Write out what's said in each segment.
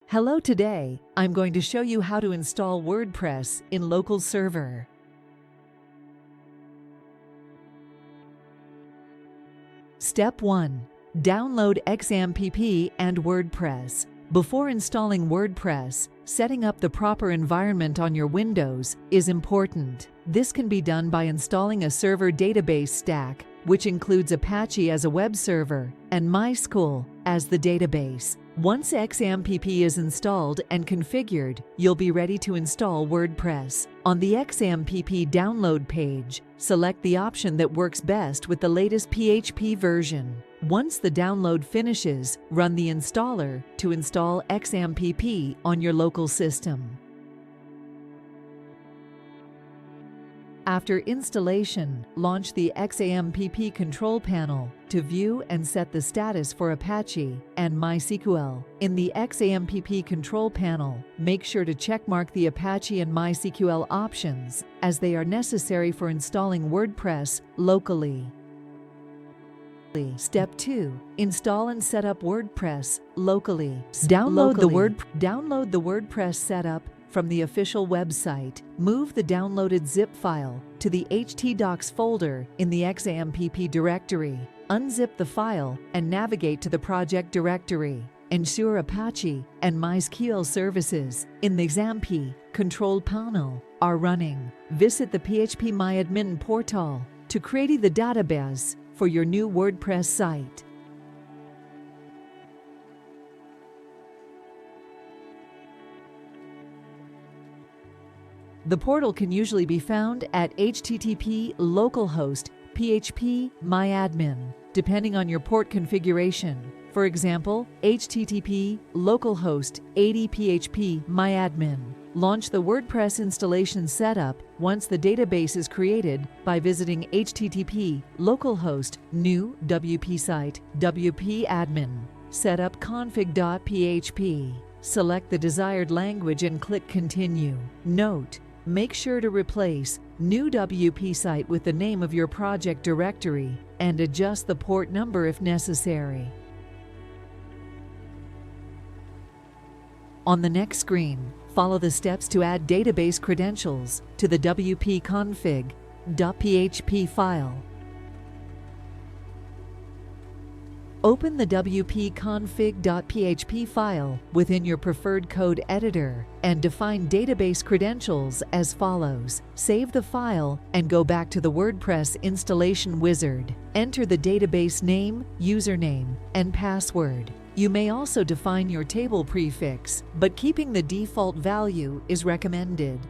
Hello, today I'm going to show you how to install WordPress in local server. Step 1. Download XAMPP and WordPress. Before installing WordPress, setting up the proper environment on your Windows is important. This can be done by installing a server database stack, which includes Apache as a web server and MySQL as the database. Once XAMPP is installed and configured, you'll be ready to install WordPress. On the XAMPP download page, select the option that works best with the latest PHP version. Once the download finishes, run the installer to install XAMPP on your local system. After installation, launch the XAMPP control panel to view and set the status for Apache and MySQL. In the XAMPP control panel, make sure to checkmark the Apache and MySQL options, as they are necessary for installing WordPress locally. Step 2. Install and set up WordPress locally. Download the WordPress setup from the official website. Move the downloaded zip file to the htdocs folder in the XAMPP directory. Unzip the file and navigate to the project directory. Ensure Apache and MySQL services in the XAMPP control panel are running. Visit the phpMyAdmin portal to create the database for your new WordPress site. The portal can usually be found at http localhost phpMyAdmin, depending on your port configuration. For example, http localhost 80 phpMyAdmin. Launch the WordPress installation setup once the database is created by visiting http localhost new wp site wp-admin. Setup config.php. Select the desired language and click Continue. Note: make sure to replace new WP site with the name of your project directory and adjust the port number if necessary. On the next screen, follow the steps to add database credentials to the wp-config.php file. Open the wp-config.php file within your preferred code editor and define database credentials as follows. Save the file and go back to the WordPress installation wizard. Enter the database name, username, and password. You may also define your table prefix, but keeping the default value is recommended.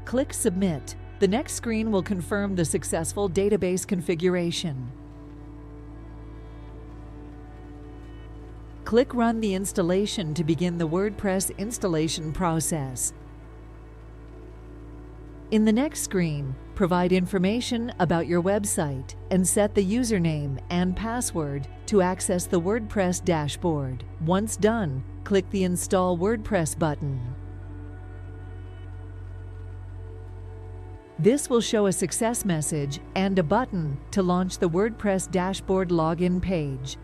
Click Submit. The next screen will confirm the successful database configuration. Click Run the installation to begin the WordPress installation process. In the next screen, provide information about your website and set the username and password to access the WordPress dashboard. Once done, click the Install WordPress button. This will show a success message and a button to launch the WordPress dashboard login page.